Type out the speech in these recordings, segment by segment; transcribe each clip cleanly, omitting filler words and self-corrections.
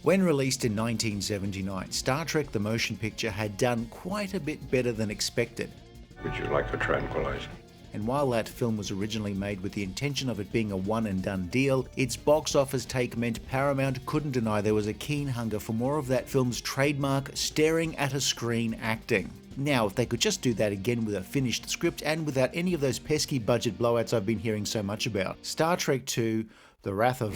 When released in 1979, Star Trek the Motion Picture had done quite a bit better than expected. Would you like a tranquilizer? And while that film was originally made with the intention of it being a one-and-done deal, its box office take meant Paramount couldn't deny there was a keen hunger for more of that film's trademark staring at a screen acting. Now, if they could just do that again with a finished script and without any of those pesky budget blowouts I've been hearing so much about. Star Trek II, The Wrath of...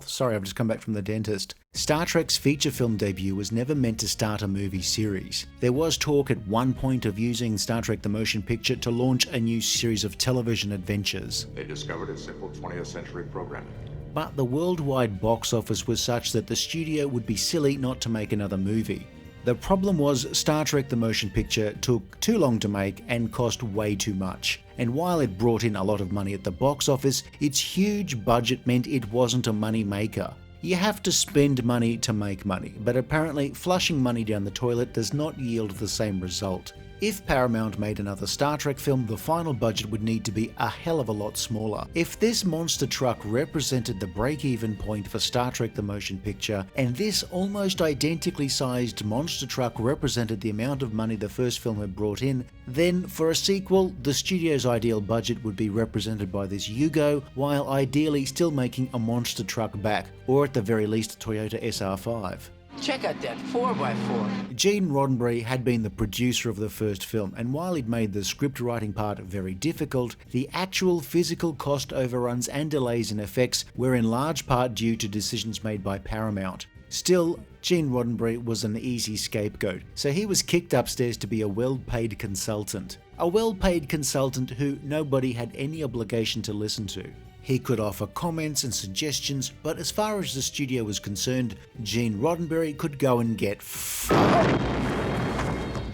Sorry, I've just come back from the dentist. Star Trek's feature film debut was never meant to start a movie series. There was talk at one point of using Star Trek the Motion Picture to launch a new series of television adventures. They discovered a simple 20th century programming. But the worldwide box office was such that the studio would be silly not to make another movie. The problem was Star Trek the Motion Picture took too long to make and cost way too much. And while it brought in a lot of money at the box office, its huge budget meant it wasn't a money maker. You have to spend money to make money, but apparently flushing money down the toilet does not yield the same result. If Paramount made another Star Trek film, the final budget would need to be a hell of a lot smaller. If this monster truck represented the break-even point for Star Trek the Motion Picture, and this almost identically sized monster truck represented the amount of money the first film had brought in, then for a sequel, the studio's ideal budget would be represented by this Yugo, while ideally still making a monster truck back, or at the very least a Toyota SR5. Check out that 4x4. Gene Roddenberry had been the producer of the first film, and while he'd made the script writing part very difficult, the actual physical cost overruns and delays in effects were in large part due to decisions made by Paramount. Still, Gene Roddenberry was an easy scapegoat, so he was kicked upstairs to be a well-paid consultant. A well-paid consultant who nobody had any obligation to listen to. He could offer comments and suggestions, but as far as the studio was concerned, Gene Roddenberry could go and get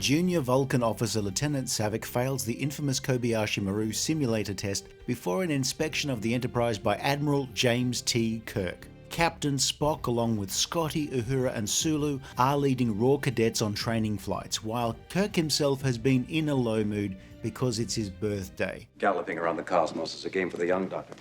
Junior Vulcan Officer Lieutenant Savick fails the infamous Kobayashi Maru simulator test before an inspection of the Enterprise by Admiral James T. Kirk. Captain Spock, along with Scotty, Uhura and Sulu, are leading raw cadets on training flights, while Kirk himself has been in a low mood because it's his birthday. Galloping around the cosmos is a game for the young, Doctor.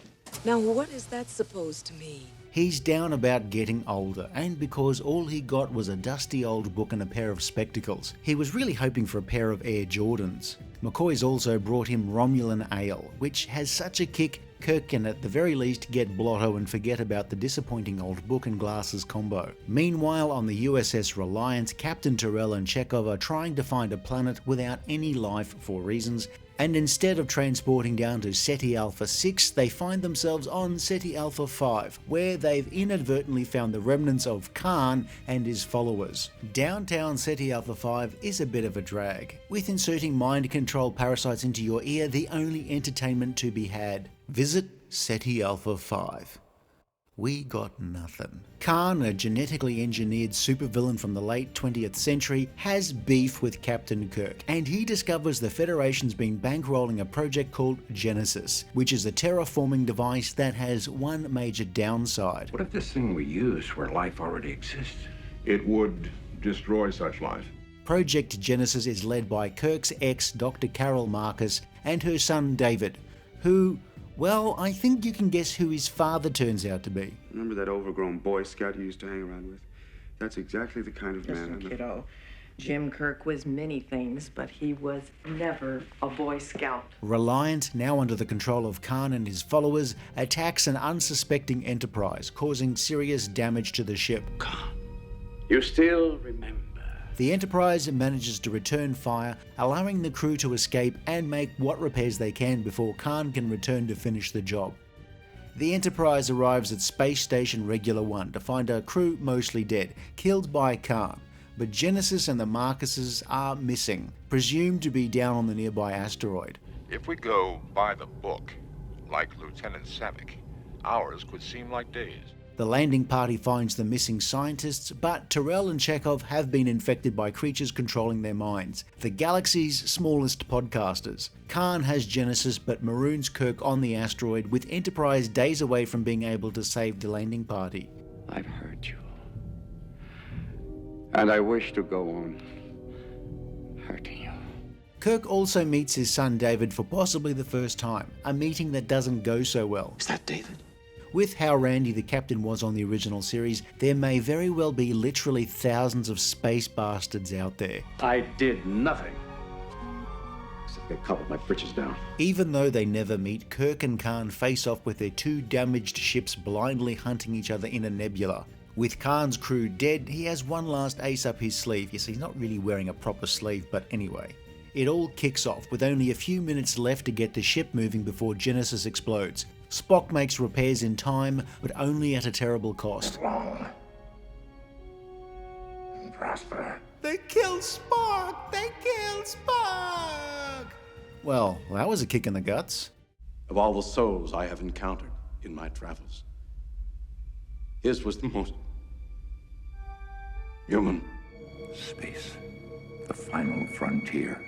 Now, what is that supposed to mean? He's down about getting older, and because all he got was a dusty old book and a pair of spectacles. He was really hoping for a pair of Air Jordans. McCoy's also brought him Romulan Ale, which has such a kick, Kirk can at the very least get blotto and forget about the disappointing old book and glasses combo. Meanwhile, on the USS Reliance, Captain Terrell and Chekhov are trying to find a planet without any life for reasons, and instead of transporting down to Ceti Alpha 6, they find themselves on Ceti Alpha 5, where they've inadvertently found the remnants of Khan and his followers. Downtown Ceti Alpha 5 is a bit of a drag, with inserting mind control parasites into your ear the only entertainment to be had. Visit Ceti Alpha 5. We got nothing. Khan, a genetically engineered supervillain from the late 20th century, has beef with Captain Kirk, and he discovers the Federation's been bankrolling a project called Genesis, which is a terraforming device that has one major downside. What if this thing we use where life already exists? It would destroy such life. Project Genesis is led by Kirk's ex, Dr. Carol Marcus, and her son David, who... well, I think you can guess who his father turns out to be. Remember that overgrown Boy Scout you used to hang around with? That's exactly the kind of man. Listen, kiddo. Jim Kirk was many things, but he was never a Boy Scout. Reliant, now under the control of Khan and his followers, attacks an unsuspecting Enterprise, causing serious damage to the ship. Khan, you still remember. The Enterprise manages to return fire, allowing the crew to escape and make what repairs they can before Khan can return to finish the job. The Enterprise arrives at Space Station Regular 1 to find her crew mostly dead, killed by Khan, but Genesis and the Marcuses are missing, presumed to be down on the nearby asteroid. If we go by the book, like Lieutenant Savick, hours could seem like days. The landing party finds the missing scientists, but Terrell and Chekhov have been infected by creatures controlling their minds, the galaxy's smallest podcasters. Khan has Genesis but maroons Kirk on the asteroid, with Enterprise days away from being able to save the landing party. I've heard you. And I wish to go on hurting you. Kirk also meets his son David for possibly the first time, a meeting that doesn't go so well. Is that David? With how randy the captain was on the original series, there may very well be literally thousands of space bastards out there. I did nothing. Except they cobbled my britches down. Even though they never meet, Kirk and Khan face off with their two damaged ships blindly hunting each other in a nebula. With Khan's crew dead, he has one last ace up his sleeve. Yes, he's not really wearing a proper sleeve, but anyway. It all kicks off with only a few minutes left to get the ship moving before Genesis explodes. Spock makes repairs in time, but only at a terrible cost. Long and prosper. They killed Spock! They killed Spock! Well, that was a kick in the guts. Of all the souls I have encountered in my travels, his was the most human. Space. The final frontier.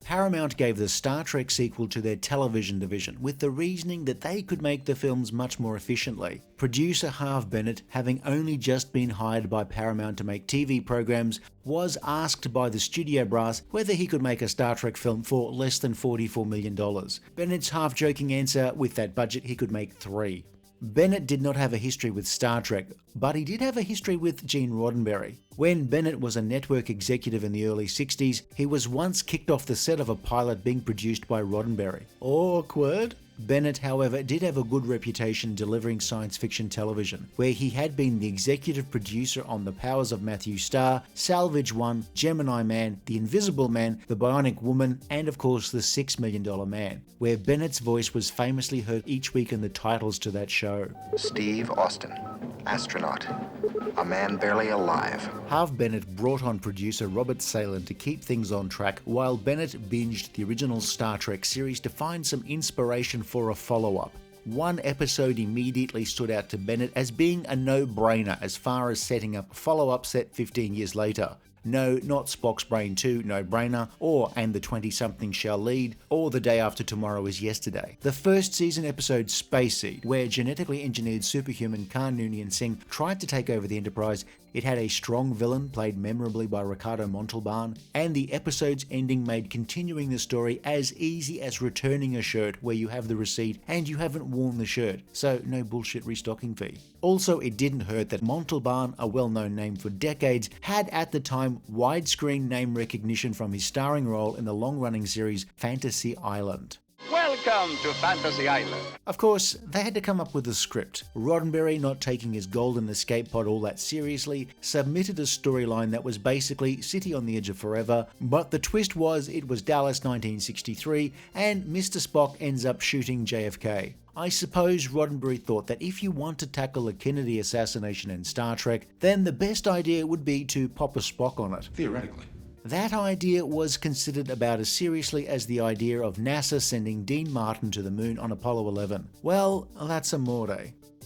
Paramount gave the Star Trek sequel to their television division with the reasoning that they could make the films much more efficiently. Producer Harve Bennett, having only just been hired by Paramount to make TV programs, was asked by the studio brass whether he could make a Star Trek film for less than $44 million. Bennett's half-joking answer, with that budget he could make 3. Bennett did not have a history with Star Trek, but he did have a history with Gene Roddenberry. When Bennett was a network executive in the early 60s, he was once kicked off the set of a pilot being produced by Roddenberry. Awkward. Bennett, however, did have a good reputation delivering science fiction television, where he had been the executive producer on The Powers of Matthew Starr, Salvage One, Gemini Man, The Invisible Man, The Bionic Woman, and of course The $6 Million Man, where Bennett's voice was famously heard each week in the titles to that show. Steve Austin, astronaut, a man barely alive. Harve Bennett brought on producer Robert Salen to keep things on track, while Bennett binged the original Star Trek series to find some inspiration for a follow-up. One episode immediately stood out to Bennett as being a no-brainer as far as setting up a follow-up set 15 years later. No, not Spock's Brain 2, No Brainer, or And the 20-something Shall Lead, or The Day After Tomorrow is Yesterday. The first season episode Space Seed, where genetically engineered superhuman Khan Noonien Singh tried to take over the Enterprise. It had a strong villain played memorably by Ricardo Montalban, and the episode's ending made continuing the story as easy as returning a shirt where you have the receipt and you haven't worn the shirt, so no bullshit restocking fee. Also, it didn't hurt that Montalban, a well-known name for decades, had at the time widescreen name recognition from his starring role in the long-running series Fantasy Island. Welcome to Fantasy Island. Of course, they had to come up with a script. Roddenberry, not taking his golden escape pod all that seriously, submitted a storyline that was basically City on the Edge of Forever, but the twist was it was Dallas 1963 and Mr. Spock ends up shooting JFK. I suppose Roddenberry thought that if you want to tackle the Kennedy assassination in Star Trek, then the best idea would be to pop a Spock on it. Theoretically. That idea was considered about as seriously as the idea of NASA sending Dean Martin to the moon on Apollo 11. Well, that's amore.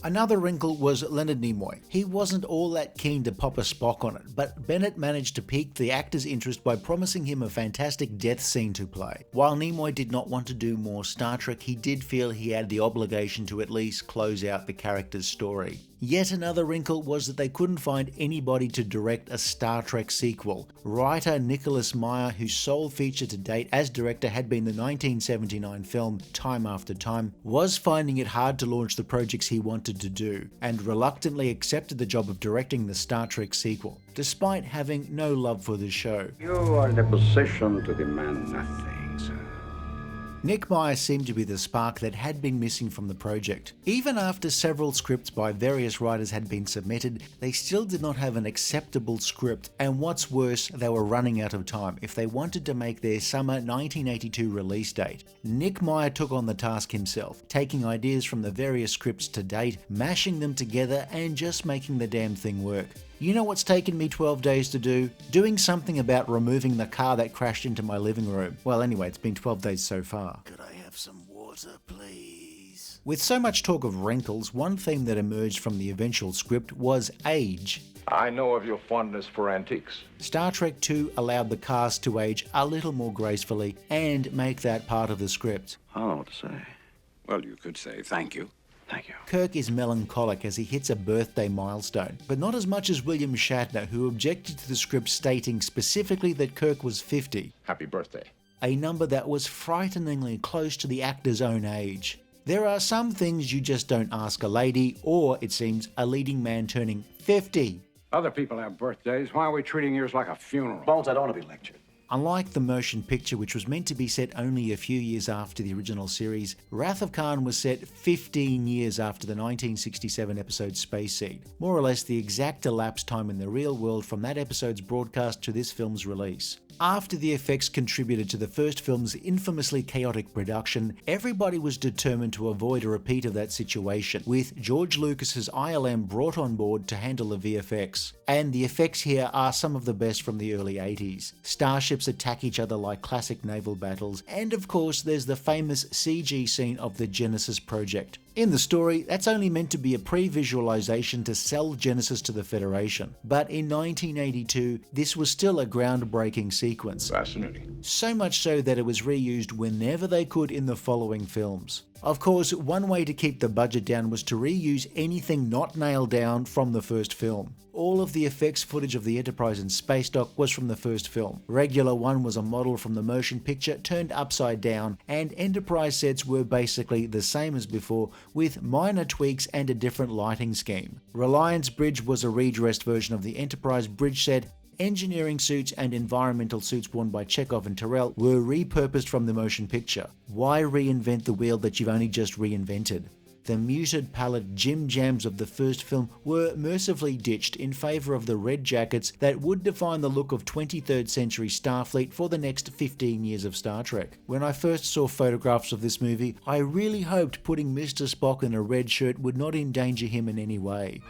Another wrinkle was Leonard Nimoy. He wasn't all that keen to pop a Spock on it, but Bennett managed to pique the actor's interest by promising him a fantastic death scene to play. While Nimoy did not want to do more Star Trek, he did feel he had the obligation to at least close out the character's story. Yet another wrinkle was that they couldn't find anybody to direct a Star Trek sequel. Writer Nicholas Meyer, whose sole feature to date as director had been the 1979 film Time After Time, was finding it hard to launch the projects he wanted to do, and reluctantly accepted the job of directing the Star Trek sequel, despite having no love for the show. You are in a position to demand nothing, sir. Nick Meyer seemed to be the spark that had been missing from the project. Even after several scripts by various writers had been submitted, they still did not have an acceptable script, and what's worse, they were running out of time if they wanted to make their summer 1982 release date. Nick Meyer took on the task himself, taking ideas from the various scripts to date, mashing them together, and just making the damn thing work. You know what's taken me 12 days to do? Doing something about removing the car that crashed into my living room. Well, anyway, it's been 12 days so far. Could I have some water, please? With so much talk of wrinkles, one theme that emerged from the eventual script was age. I know of your fondness for antiques. Star Trek II allowed the cast to age a little more gracefully and make that part of the script. I don't know what to say. Well, you could say thank you. Thank you. Kirk is melancholic as he hits a birthday milestone, but not as much as William Shatner, who objected to the script stating specifically that Kirk was 50. Happy birthday. A number that was frighteningly close to the actor's own age. There are some things you just don't ask a lady, or, it seems, a leading man turning 50. Other people have birthdays. Why are we treating yours like a funeral? Bones, I don't want to be lectured. Unlike the motion picture, which was meant to be set only a few years after the original series, Wrath of Khan was set 15 years after the 1967 episode Space Seed, more or less the exact elapsed time in the real world from that episode's broadcast to this film's release. After the effects contributed to the first film's infamously chaotic production, everybody was determined to avoid a repeat of that situation, with George Lucas's ILM brought on board to handle the VFX. And the effects here are some of the best from the early 80s. Starships attack each other like classic naval battles, and of course there's the famous CG scene of the Genesis project. In the story, that's only meant to be a pre-visualization to sell Genesis to the Federation. But in 1982, this was still a groundbreaking sequence. Fascinating. So much so that it was reused whenever they could in the following films. Of course, one way to keep the budget down was to reuse anything not nailed down from the first film. All of the effects footage of the Enterprise and space dock was from the first film. Regular One was a model from the motion picture turned upside down, and Enterprise sets were basically the same as before, with minor tweaks and a different lighting scheme. Reliance Bridge was a redressed version of the Enterprise bridge set. Engineering suits and environmental suits worn by Chekhov and Terrell were repurposed from the motion picture. Why reinvent the wheel that you've only just reinvented? The muted palette Jim Jams of the first film were mercifully ditched in favour of the red jackets that would define the look of 23rd century Starfleet for the next 15 years of Star Trek. When I first saw photographs of this movie, I really hoped putting Mr. Spock in a red shirt would not endanger him in any way.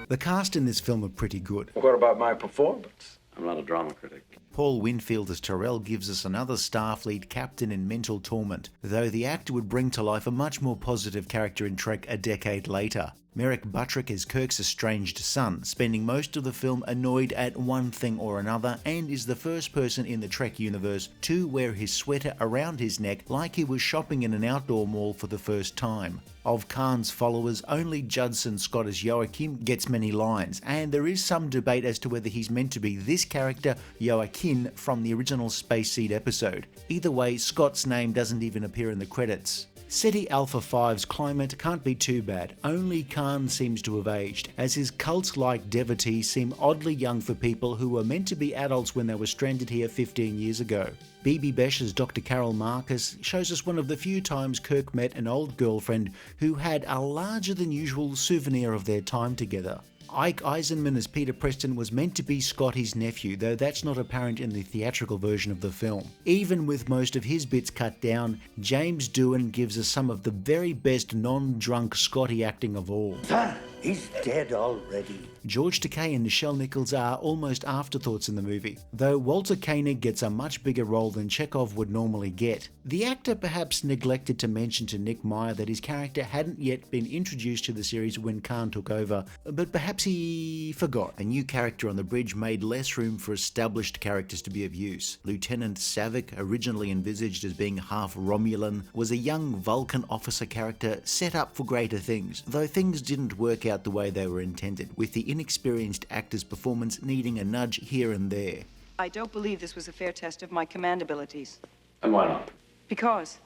The cast in this film are pretty good. What about my performance? I'm not a drama critic. Paul Winfield as Terrell gives us another Starfleet captain in mental torment, though the actor would bring to life a much more positive character in Trek a decade later. Merrick Buttrick is Kirk's estranged son, spending most of the film annoyed at one thing or another, and is the first person in the Trek universe to wear his sweater around his neck like he was shopping in an outdoor mall for the first time. Of Khan's followers, only Judson Scott as Joachim gets many lines, and there is some debate as to whether he's meant to be this character, Joaquin, from the original Space Seed episode. Either way, Scott's name doesn't even appear in the credits. SETI Alpha 5's climate can't be too bad, only Khan seems to have aged, as his cult-like devotees seem oddly young for people who were meant to be adults when they were stranded here 15 years ago. Bibi Besh as Dr. Carol Marcus shows us one of the few times Kirk met an old girlfriend who had a larger than usual souvenir of their time together. Ike Eisenman as Peter Preston was meant to be Scotty's nephew, though that's not apparent in the theatrical version of the film. Even with most of his bits cut down, James Doohan gives us some of the very best non-drunk Scotty acting of all. Sir, he's dead already. George Takei and Nichelle Nichols are almost afterthoughts in the movie, though Walter Koenig gets a much bigger role than Chekhov would normally get. The actor perhaps neglected to mention to Nick Meyer that his character hadn't yet been introduced to the series when Khan took over, but perhaps he forgot. A new character on the bridge made less room for established characters to be of use. Lieutenant Savick, originally envisaged as being half Romulan, was a young Vulcan officer character set up for greater things, though things didn't work out the way they were intended, with the inexperienced actor's performance needing a nudge here and there. I don't believe this was a fair test of my command abilities. And why not? Because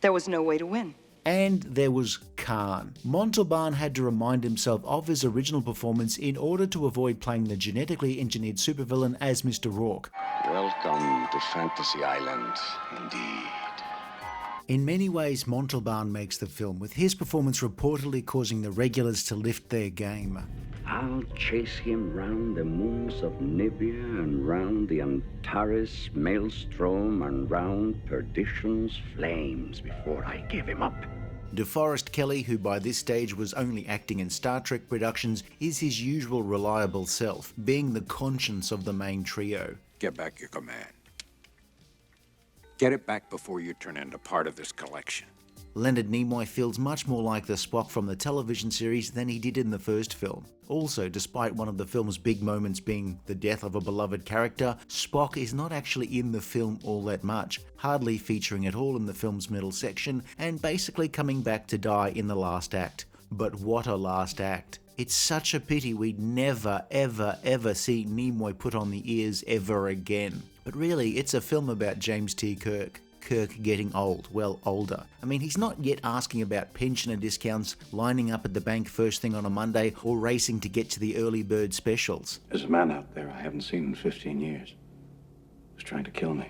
there was no way to win. And there was Khan. Montalban had to remind himself of his original performance in order to avoid playing the genetically engineered supervillain as Mr. Rourke. Welcome to Fantasy Island, indeed. In many ways, Montalban makes the film, with his performance reportedly causing the regulars to lift their game. I'll chase him round the moons of Nibia and round the Antares maelstrom and round perdition's flames before I give him up. DeForest Kelley, who by this stage was only acting in Star Trek productions, is his usual reliable self, being the conscience of the main trio. Get back your command. Get it back before you turn into part of this collection. Leonard Nimoy feels much more like the Spock from the television series than he did in the first film. Also, despite one of the film's big moments being the death of a beloved character, Spock is not actually in the film all that much, hardly featuring at all in the film's middle section, and basically coming back to die in the last act. But what a last act. It's such a pity we'd never ever see Nimoy put on the ears ever again. But really, it's a film about James T. Kirk. Kirk getting old, well, older. I mean, he's not yet asking about pensioner discounts, lining up at the bank first thing on a Monday, or racing to get to the early bird specials. There's a man out there I haven't seen in 15 years who's trying to kill me.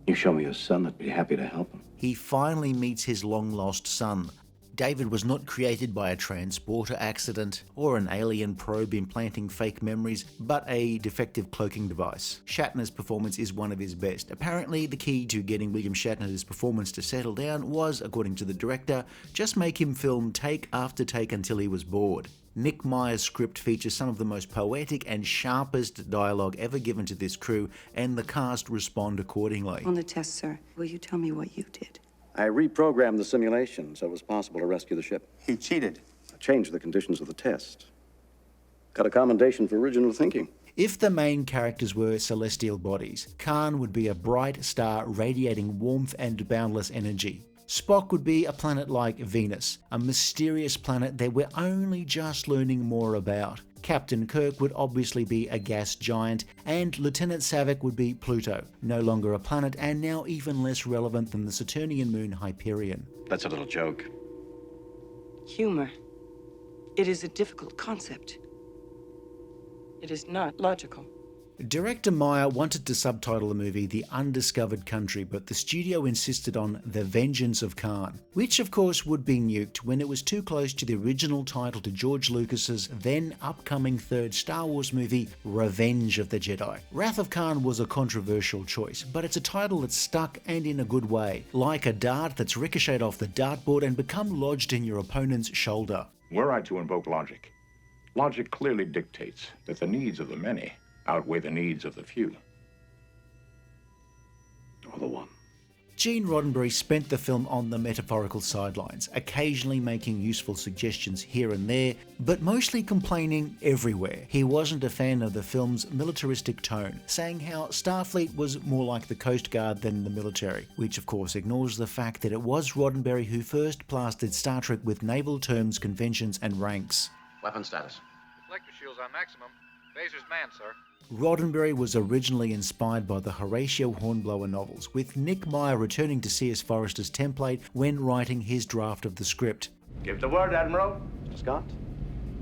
You show me a son, I'd be happy to help him. He finally meets his long-lost son. David was not created by a transporter accident or an alien probe implanting fake memories, but a defective cloaking device. Shatner's performance is one of his best. Apparently, the key to getting William Shatner's performance to settle down was, according to the director, just make him film take after take until he was bored. Nick Meyer's script features some of the most poetic and sharpest dialogue ever given to this crew, and the cast respond accordingly. On the test, sir, will you tell me what you did? I reprogrammed the simulation so it was possible to rescue the ship. He cheated. I changed the conditions of the test. Got a commendation for original thinking. If the main characters were celestial bodies, Khan would be a bright star radiating warmth and boundless energy. Spock would be a planet like Venus, a mysterious planet that we're only just learning more about. Captain Kirk would obviously be a gas giant, and Lieutenant Savick would be Pluto, no longer a planet and now even less relevant than the Saturnian moon Hyperion. That's a little joke. Humor. It is a difficult concept. It is not logical. Director Meyer wanted to subtitle the movie The Undiscovered Country, but the studio insisted on The Vengeance of Khan, which of course would be nuked when it was too close to the original title to George Lucas's then upcoming third Star Wars movie, Revenge of the Jedi. Wrath of Khan was a controversial choice, but it's a title that's stuck and in a good way, like a dart that's ricocheted off the dartboard and become lodged in your opponent's shoulder. Were I to invoke logic, logic clearly dictates that the needs of the many outweigh the needs of the few. Or the one. Gene Roddenberry spent the film on the metaphorical sidelines, occasionally making useful suggestions here and there, but mostly complaining everywhere. He wasn't a fan of the film's militaristic tone, saying how Starfleet was more like the Coast Guard than the military, which of course ignores the fact that it was Roddenberry who first plastered Star Trek with naval terms, conventions, and ranks. Weapon status. Reflector shields on maximum. Phaser's manned, sir. Roddenberry was originally inspired by the Horatio Hornblower novels, with Nick Meyer returning to C.S. Forester's template when writing his draft of the script. Give the word, Admiral. Mr. Scott,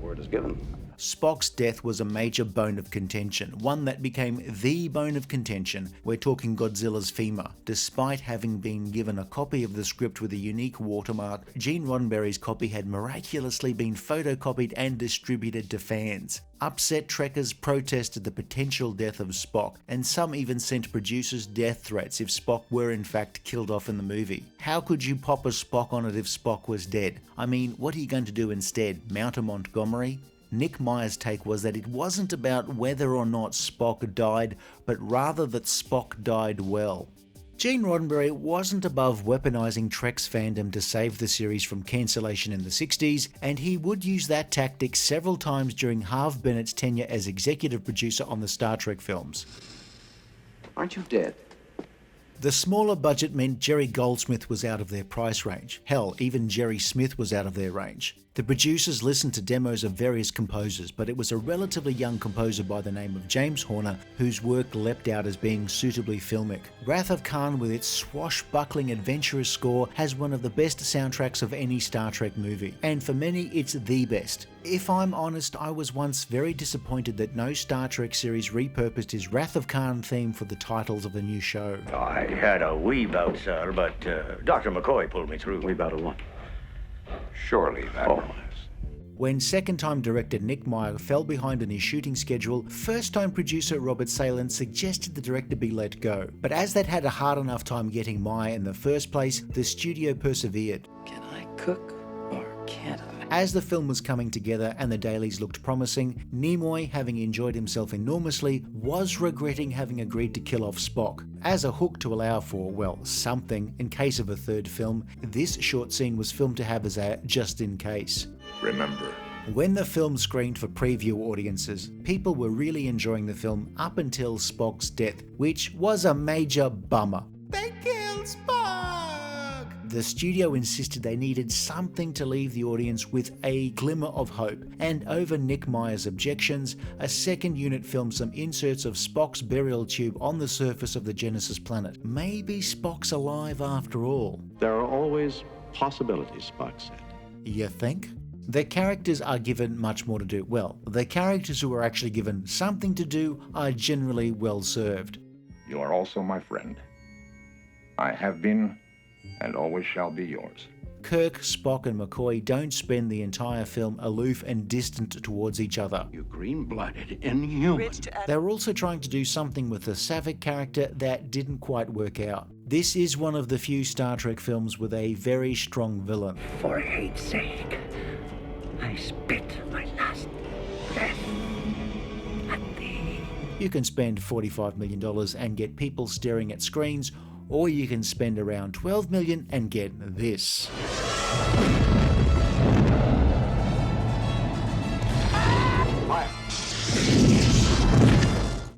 word is given. Spock's death was a major bone of contention, one that became the bone of contention. We're talking Godzilla's femur. Despite having been given a copy of the script with a unique watermark, Gene Roddenberry's copy had miraculously been photocopied and distributed to fans. Upset Trekkers protested the potential death of Spock, and some even sent producers death threats if Spock were in fact killed off in the movie. How could you pop a Spock on it if Spock was dead? I mean, what are you going to do instead? Mount a Montgomery? Nick Meyer's take was that it wasn't about whether or not Spock died, but rather that Spock died well. Gene Roddenberry wasn't above weaponizing Trek's fandom to save the series from cancellation in the 60s, and he would use that tactic several times during Harve Bennett's tenure as executive producer on the Star Trek films. Aren't you dead? The smaller budget meant Jerry Goldsmith was out of their price range. Hell, even Jerry Smith was out of their range. The producers listened to demos of various composers, but it was a relatively young composer by the name of James Horner whose work leapt out as being suitably filmic. Wrath of Khan, with its swashbuckling adventurous score, has one of the best soundtracks of any Star Trek movie, and for many it's the best. If I'm honest, I was once very disappointed that no Star Trek series repurposed his Wrath of Khan theme for the titles of the new show. I had a wee bout, sir, but Dr. McCoy pulled me through. Wee bout of what? Surely that was. When second-time director Nick Meyer fell behind on his shooting schedule, first-time producer Robert Salen suggested the director be let go. But as they'd had a hard enough time getting Meyer in the first place, the studio persevered. Can I cook or can't I? As the film was coming together and the dailies looked promising, Nimoy, having enjoyed himself enormously, was regretting having agreed to kill off Spock. As a hook to allow for, well, something in case of a third film, this short scene was filmed to have as a just in case. Remember. When the film screened for preview audiences, people were really enjoying the film up until Spock's death, which was a major bummer. They killed Spock! The studio insisted they needed something to leave the audience with a glimmer of hope, and over Nick Meyer's objections, a second unit filmed some inserts of Spock's burial tube on the surface of the Genesis planet. Maybe Spock's alive after all. There are always possibilities, Spock said. You think? The characters are given much more to do. Well, the characters who are actually given something to do are generally well served. You are also my friend. I have been and always shall be yours. Kirk, Spock and McCoy don't spend the entire film aloof and distant towards each other. You green-blooded inhuman. They're also trying to do something with the Savick character that didn't quite work out. This is one of the few Star Trek films with a very strong villain. For hate's sake, I spit my last breath at thee. You can spend $45 million and get people staring at screens, or you can spend around $12 million and get this.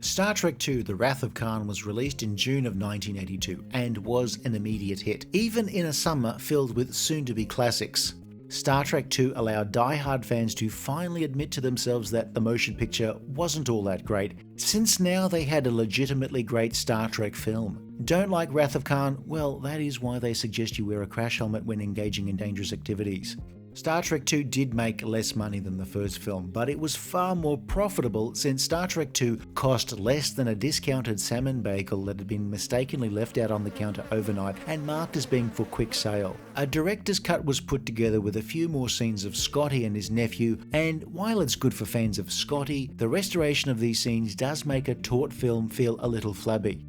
Star Trek II: The Wrath of Khan was released in June of 1982 and was an immediate hit, even in a summer filled with soon-to-be classics. Star Trek II allowed die-hard fans to finally admit to themselves that the motion picture wasn't all that great, since now they had a legitimately great Star Trek film. Don't like Wrath of Khan? Well, that is why they suggest you wear a crash helmet when engaging in dangerous activities. Star Trek II did make less money than the first film, but it was far more profitable since Star Trek II cost less than a discounted salmon bagel that had been mistakenly left out on the counter overnight and marked as being for quick sale. A director's cut was put together with a few more scenes of Scotty and his nephew, and while it's good for fans of Scotty, the restoration of these scenes does make a taut film feel a little flabby.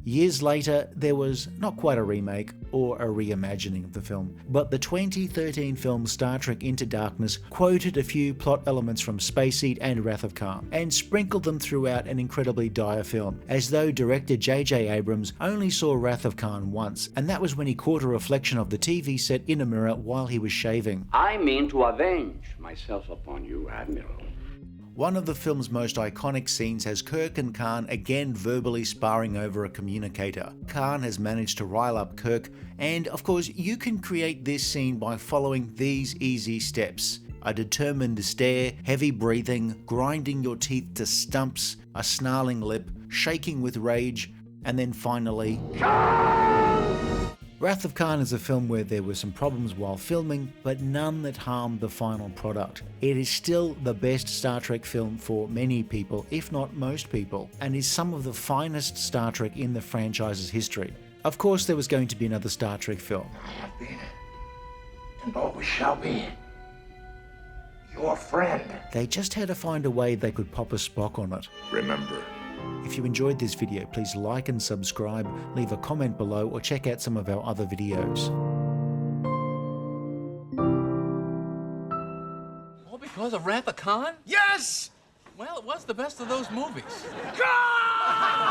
Years later, there was not quite a remake or a reimagining of the film, but the 2013 film Star Trek Into Darkness quoted a few plot elements from Space Seed and Wrath of Khan, and sprinkled them throughout an incredibly dire film, as though director J.J. Abrams only saw Wrath of Khan once, and that was when he caught a reflection of the TV set in a mirror while he was shaving. I mean to avenge myself upon you, Admiral. One of the film's most iconic scenes has Kirk and Khan again verbally sparring over a communicator. Khan has managed to rile up Kirk, and of course you can create this scene by following these easy steps. A determined stare, heavy breathing, grinding your teeth to stumps, a snarling lip, shaking with rage, and then finally... Wrath of Khan is a film where there were some problems while filming, but none that harmed the final product. It is still the best Star Trek film for many people, if not most people, and is some of the finest Star Trek in the franchise's history. Of course, there was going to be another Star Trek film. I have been, and always shall be, your friend. They just had to find a way they could pop a Spock on it. Remember. If you enjoyed this video, please like and subscribe, leave a comment below, or check out some of our other videos. All because of Wrath of Khan? Yes! Well, it was the best of those movies. Khan!